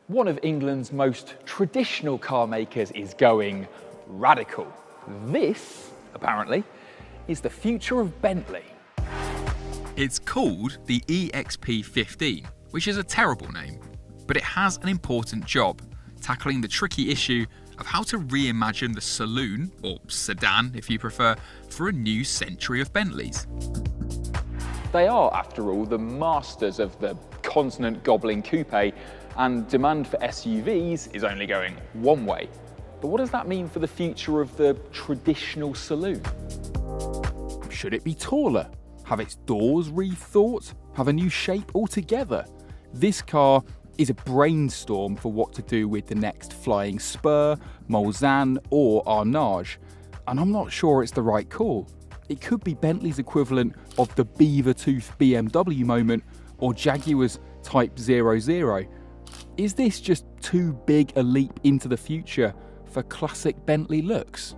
One of England's most traditional car makers is going radical. This, apparently, is the future of Bentley. It's called the EXP15, which is a terrible name, but it has an important job, tackling the tricky issue of how to reimagine the saloon, or sedan if you prefer, for a new century of Bentleys. They are, after all, the masters of the consonant-gobbling coupe, and demand for SUVs is only going one way. But what does that mean for the future of the traditional saloon? Should it be taller? Have its doors rethought? Have a new shape altogether? This car is a brainstorm for what to do with the next Flying Spur, Mulsanne or Arnage, and I'm not sure it's the right call. It could be Bentley's equivalent of the beaver tooth BMW moment or Jaguar's Type 00. Is this just too big a leap into the future for classic Bentley looks?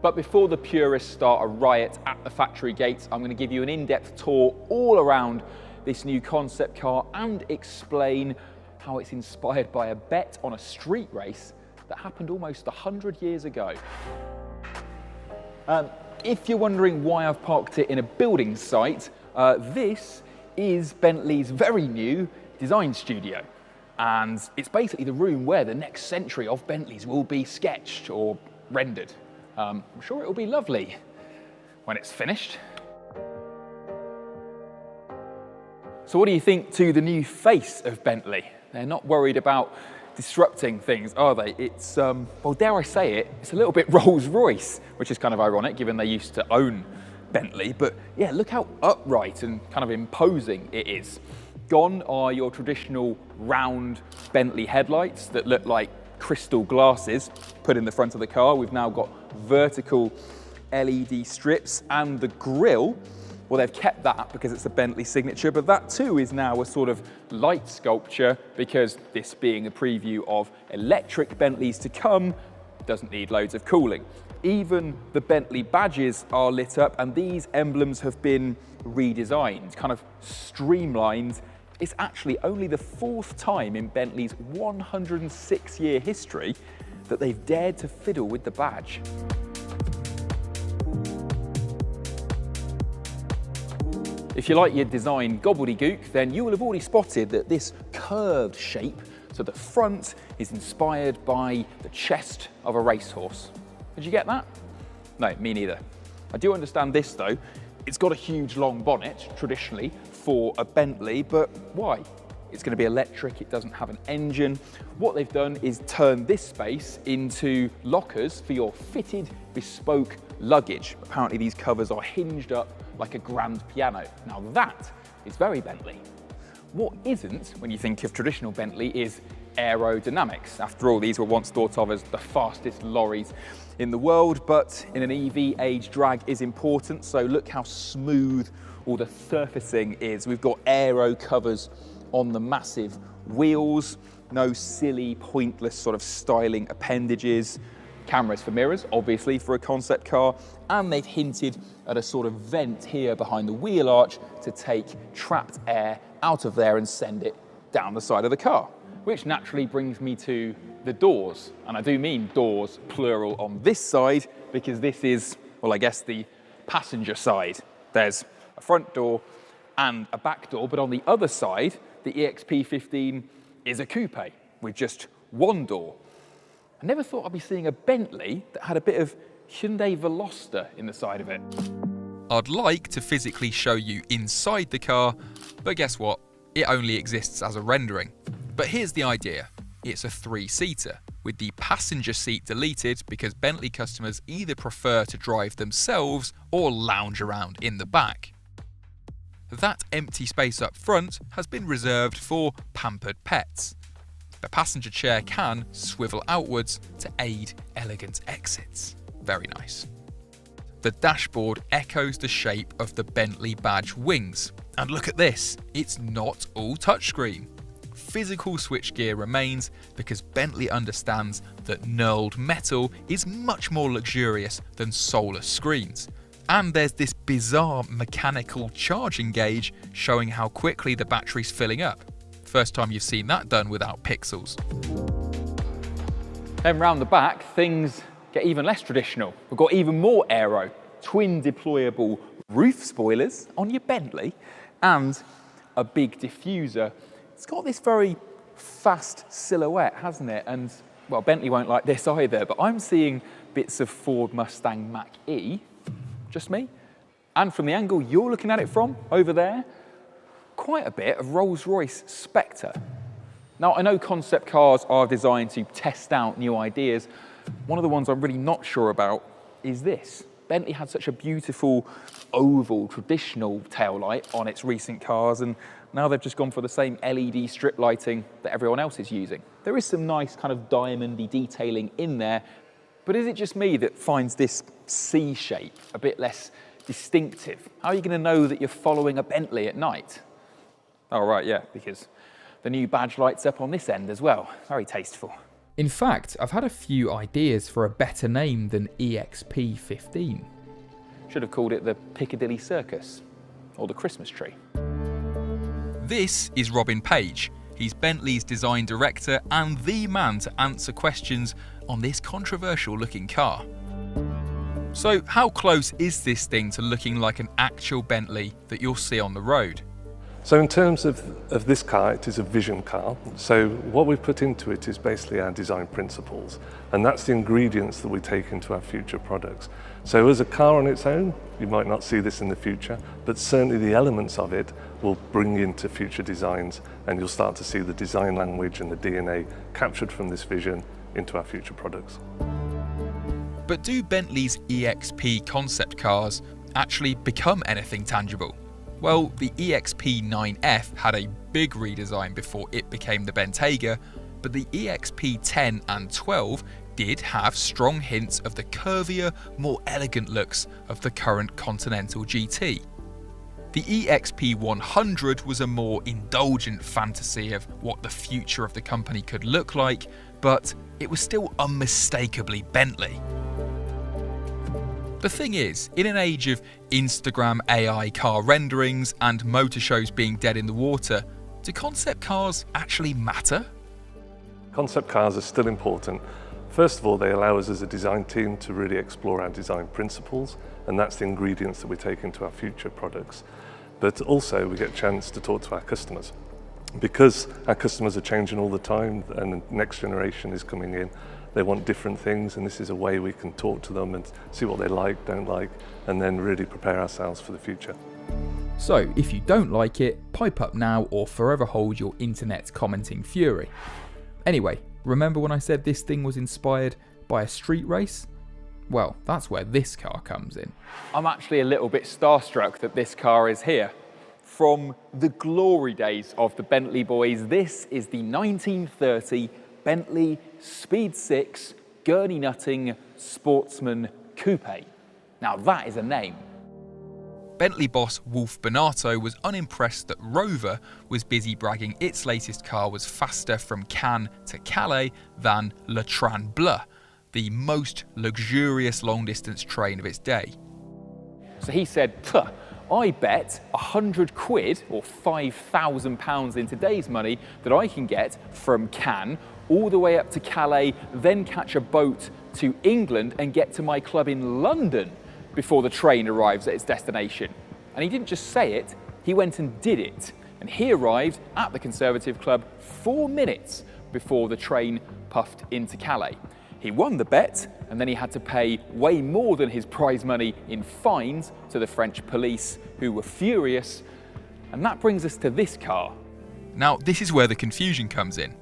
But before the purists start a riot at the factory gates, I'm going to give you an in-depth tour all around this new concept car and explain how it's inspired by a bet on a street race that happened almost 100 years ago. If you're wondering why I've parked it in a building site, this is Bentley's very new design studio. And it's basically the room where the next century of Bentleys will be sketched or rendered. I'm sure it will be lovely when it's finished. So what do you think to the new face of Bentley? They're not worried about disrupting things, are they? It's, well, dare I say it, it's a little bit Rolls-Royce, which is kind of ironic given they used to own Bentley. But yeah, look how upright and kind of imposing it is. Gone are your traditional round Bentley headlights that look like crystal glasses put in the front of the car. We've now got vertical LED strips, and the grille, well, they've kept that because it's a Bentley signature, but that too is now a sort of light sculpture because this being a preview of electric Bentleys to come, doesn't need loads of cooling. Even the Bentley badges are lit up, and these emblems have been redesigned, kind of streamlined. It's actually only the 4th time in Bentley's 106-year history that they've dared to fiddle with the badge. If you like your design gobbledygook, then you will have already spotted that this curved shape to the front is inspired by the chest of a racehorse. Did you get that? No, me neither. I do understand this though. It's got a huge long bonnet, traditionally, for a Bentley, but why? It's going to be electric, it doesn't have an engine. What they've done is turn this space into lockers for your fitted, bespoke luggage. Apparently these covers are hinged up like a grand piano. Now that is very Bentley. What isn't, when you think of traditional Bentley, is aerodynamics. After all, these were once thought of as the fastest lorries in the world, but in an EV age, drag is important, so look how smooth all the surfacing is. We've got Aero covers on the massive wheels, no silly, pointless sort of styling appendages, cameras for mirrors, obviously, for a concept car, and they've hinted at a sort of vent here behind the wheel arch to take trapped air out of there and send it down the side of the car. Which naturally brings me to the doors, and I do mean doors, plural, on this side, because this is, well, I guess the passenger side. There's a front door and a back door, but on the other side, the EXP15 is a coupe with just one door. I never thought I'd be seeing a Bentley that had a bit of Hyundai Veloster in the side of it. I'd like to physically show you inside the car, but guess what? It only exists as a rendering. But here's the idea. It's a 3-seater, with the passenger seat deleted because Bentley customers either prefer to drive themselves or lounge around in the back. That empty space up front has been reserved for pampered pets. The passenger chair can swivel outwards to aid elegant exits. Very nice. The dashboard echoes the shape of the Bentley badge wings. And look at this, it's not all touchscreen. Physical switchgear remains because Bentley understands that knurled metal is much more luxurious than soulless screens. And there's this bizarre mechanical charging gauge showing how quickly the battery's filling up. First time you've seen that done without pixels. Then round the back, things get even less traditional. We've got even more Aero, twin deployable roof spoilers on your Bentley, and a big diffuser. It's got this very fast silhouette, hasn't it? And, well, Bentley won't like this either, but I'm seeing bits of Ford Mustang Mach-E, just me. And from the angle you're looking at it from, over there, quite a bit of Rolls-Royce Spectre. Now, I know concept cars are designed to test out new ideas. One of the ones I'm really not sure about is this. Bentley had such a beautiful oval traditional taillight on its recent cars, and now they've just gone for the same LED strip lighting that everyone else is using. There is some nice kind of diamondy detailing in there, but is it just me that finds this C shape a bit less distinctive? How are you going to know that you're following a Bentley at night? Oh, right, yeah, because the new badge lights up on this end as well. Very tasteful. In fact, I've had a few ideas for a better name than EXP15. Should have called it the Piccadilly Circus or the Christmas tree. This is Robin Page. He's Bentley's design director and the man to answer questions on this controversial looking car. So how close is this thing to looking like an actual Bentley that you'll see on the road? So in terms of this car, it is a vision car. So what we've put into it is basically our design principles, and that's the ingredients that we take into our future products. So as a car on its own, you might not see this in the future, but certainly the elements of it will bring into future designs, and you'll start to see the design language and the DNA captured from this vision into our future products. But do Bentley's EXP concept cars actually become anything tangible? Well, the EXP9F had a big redesign before it became the Bentayga, but the EXP10 and 12 did have strong hints of the curvier, more elegant looks of the current Continental GT. The EXP100 was a more indulgent fantasy of what the future of the company could look like, but it was still unmistakably Bentley. The thing is, in an age of Instagram AI car renderings and motor shows being dead in the water, do concept cars actually matter? Concept cars are still important. First of all, they allow us as a design team to really explore our design principles, and that's the ingredients that we take into our future products. But also we get a chance to talk to our customers. Because our customers are changing all the time and the next generation is coming in, they want different things, and this is a way we can talk to them and see what they like, don't like, and then really prepare ourselves for the future. So if you don't like it, pipe up now or forever hold your internet commenting fury. Anyway, remember when I said this thing was inspired by a street race? Well, that's where this car comes in. I'm actually a little bit starstruck that this car is here. From the glory days of the Bentley boys, this is the 1930 Bentley Speed 6 Gurney Nutting Sportsman Coupe. Now that is a name. Bentley boss Wolf Bonato was unimpressed that Rover was busy bragging its latest car was faster from Cannes to Calais than Le Train Bleu, the most luxurious long-distance train of its day. So he said, "Puh, I bet 100 quid or £5,000 in today's money that I can get from Cannes all the way up to Calais, then catch a boat to England and get to my club in London before the train arrives at its destination." And he didn't just say it, he went and did it. And he arrived at the Conservative Club 4 minutes before the train puffed into Calais. He won the bet, and then he had to pay way more than his prize money in fines to the French police, who were furious. And that brings us to this car. Now, this is where the confusion comes in.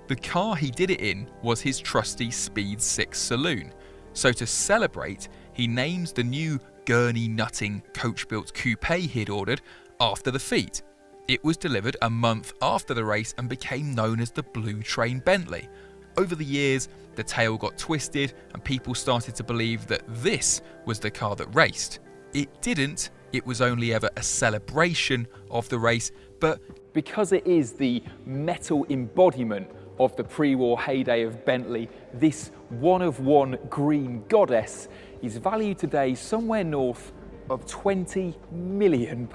The car he did it in was his trusty Speed 6 Saloon. So to celebrate, he names the new Gurney Nutting coach-built coupe he'd ordered after the feat. It was delivered a month after the race and became known as the Blue Train Bentley. Over the years, the tale got twisted and people started to believe that this was the car that raced. It didn't, it was only ever a celebration of the race, but because it is the metal embodiment of the pre-war heyday of Bentley, this one-of-one green goddess is valued today somewhere north of £20 million.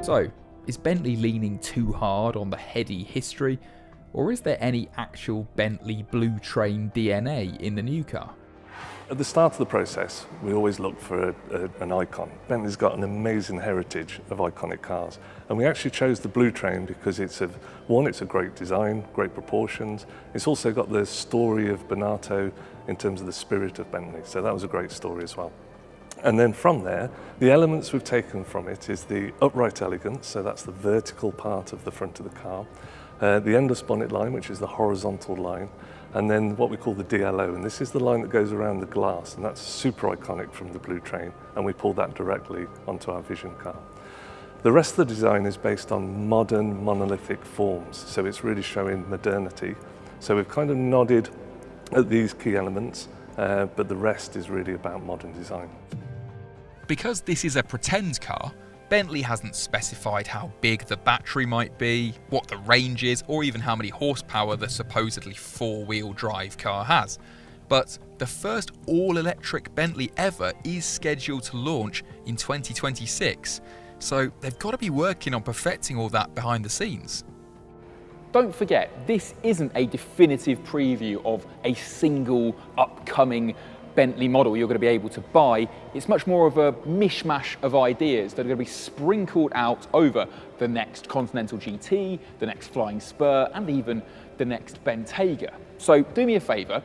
So, Is Bentley leaning too hard on the heady history, or is there any actual Bentley Blue Train DNA in the new car? At the start of the process, we always look for an icon. Bentley's got an amazing heritage of iconic cars, and we actually chose the Blue Train because it's a great design, great proportions. It's also got the story of Bonato in terms of the spirit of Bentley, so that was a great story as well. And then from there, the elements we've taken from it is the upright elegance, so that's the vertical part of the front of the car, the endless bonnet line, which is the horizontal line, and then what we call the DLO, and this is the line that goes around the glass, and that's super iconic from the Blue Train, and we pulled that directly onto our Vision car. The rest of the design is based on modern monolithic forms, so it's really showing modernity. So we've kind of nodded at these key elements, but the rest is really about modern design. Because this is a pretend car, Bentley hasn't specified how big the battery might be, what the range is, or even how many horsepower the supposedly four-wheel drive car has. But the first all-electric Bentley ever is scheduled to launch in 2026, so they've got to be working on perfecting all that behind the scenes. Don't forget, this isn't a definitive preview of a single upcoming Bentley model you're going to be able to buy. It's much more of a mishmash of ideas that are going to be sprinkled out over the next Continental GT, the next Flying Spur, and even the next Bentayga. So do me a favour,